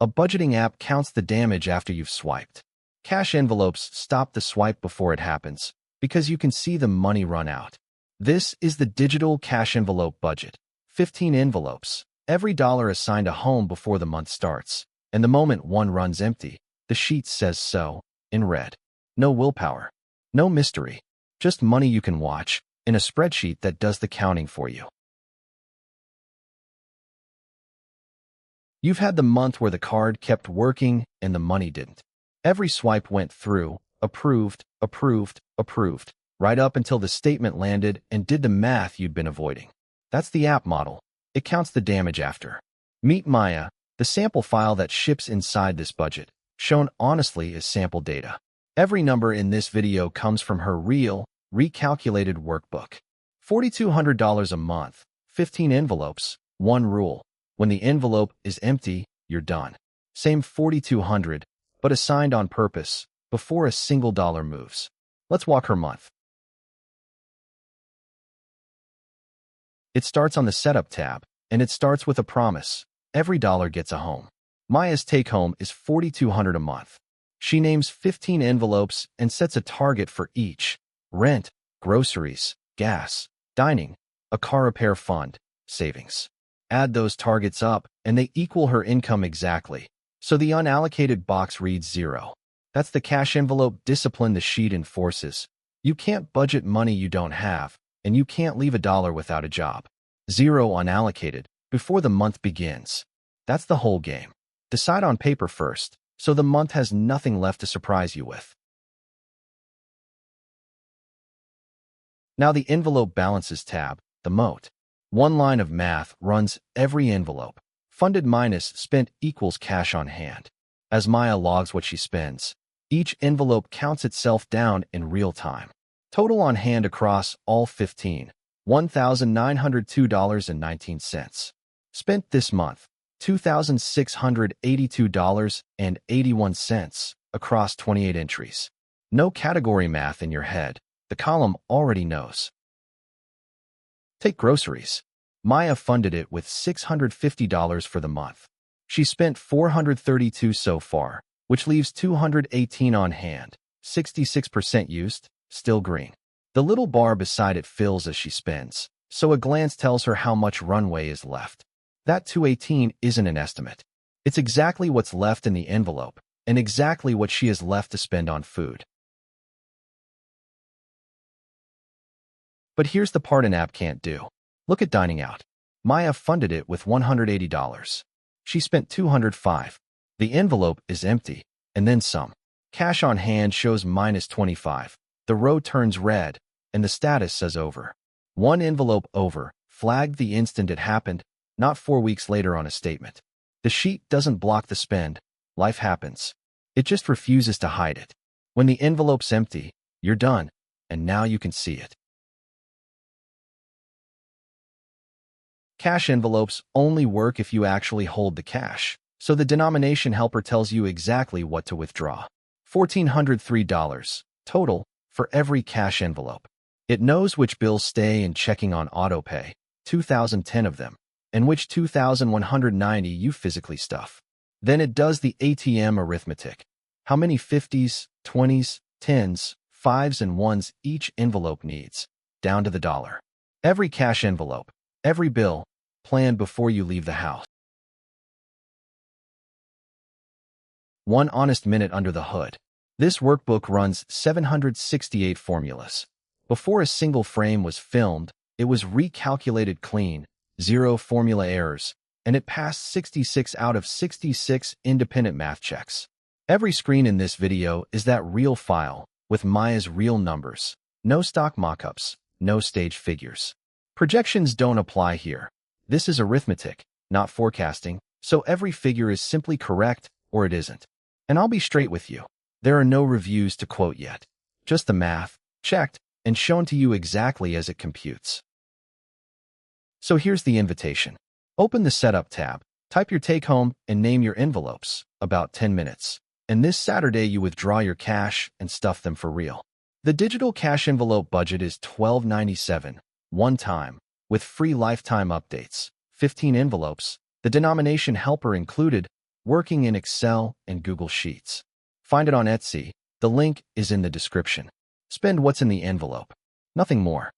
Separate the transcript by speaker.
Speaker 1: A budgeting app counts the damage after you've swiped. Cash envelopes stop the swipe before it happens, because you can see the money run out. This is the digital cash envelope budget. 15 envelopes. Every dollar assigned a home before the month starts. And the moment one runs empty, the sheet says so, in red. No willpower. No mystery. Just money you can watch, in a spreadsheet that does the counting for you. You've had the month where the card kept working and the money didn't. Every swipe went through, approved, approved, approved, right up until the statement landed and did the math you'd been avoiding. That's the app model. It counts the damage after. Meet Maya, the sample file that ships inside this budget, shown honestly as sample data. Every number in this video comes from her real, recalculated workbook. $4,200 a month, 15 envelopes, one rule. When the envelope is empty, you're done. Same $4,200, but assigned on purpose, before a single dollar moves. Let's walk her month. It starts on the Setup tab, and it starts with a promise. Every dollar gets a home. Maya's take-home is $4,200 a month. She names 15 envelopes and sets a target for each. Rent, groceries, gas, dining, a car repair fund, savings. Add those targets up, and they equal her income exactly. So the unallocated box reads 0. That's the cash envelope discipline the sheet enforces. You can't budget money you don't have, and you can't leave a dollar without a job. 0 unallocated, before the month begins. That's the whole game. Decide on paper first, so the month has nothing left to surprise you with. Now the Envelope Balances tab, the moat. One line of math runs every envelope. Funded minus spent equals cash on hand. As Maya logs what she spends, each envelope counts itself down in real time. Total on hand across all 15, $1,902.19. Spent this month, $2,682.81 across 28 entries. No category math in your head. The column already knows. Take groceries. Maya funded it with $650 for the month. She spent $432 so far, which leaves $218 on hand. 66% used, still green. The little bar beside it fills as she spends, so a glance tells her how much runway is left. That $218 isn't an estimate. It's exactly what's left in the envelope, and exactly what she has left to spend on food. But here's the part an app can't do. Look at dining out. Maya funded it with $180. She spent $205. The envelope is empty, and then some. Cash on hand shows minus $25. The row turns red, and the status says over. One envelope over, flagged the instant it happened, not 4 weeks later on a statement. The sheet doesn't block the spend. Life happens. It just refuses to hide it. When the envelope's empty, you're done, and now you can see it. Cash envelopes only work if you actually hold the cash, so the denomination helper tells you exactly what to withdraw. $1,403 total for every cash envelope. It knows which bills stay in checking on autopay, 2,010 of them, and which 2,190 you physically stuff. Then it does the ATM arithmetic. How many 50s, 20s, 10s, 5s, and 1s each envelope needs, down to the dollar. Every cash envelope, every bill, planned before you leave the house. One honest minute under the hood. This workbook runs 768 formulas. Before a single frame was filmed, it was recalculated clean, 0 formula errors, and it passed 66 out of 66 independent math checks. Every screen in this video is that real file, with Maya's real numbers. No stock mockups, no stage figures. Projections don't apply here. This is arithmetic, not forecasting, so every figure is simply correct or it isn't. And I'll be straight with you. There are no reviews to quote yet. Just the math, checked, and shown to you exactly as it computes. So here's the invitation. Open the Setup tab, type your take-home, and name your envelopes, about 10 minutes. And this Saturday you withdraw your cash and stuff them for real. The digital cash envelope budget is $12.97, one time, with free lifetime updates, 15 envelopes, the denomination helper included, working in Excel and Google Sheets. Find it on Etsy. The link is in the description. Spend what's in the envelope. Nothing more.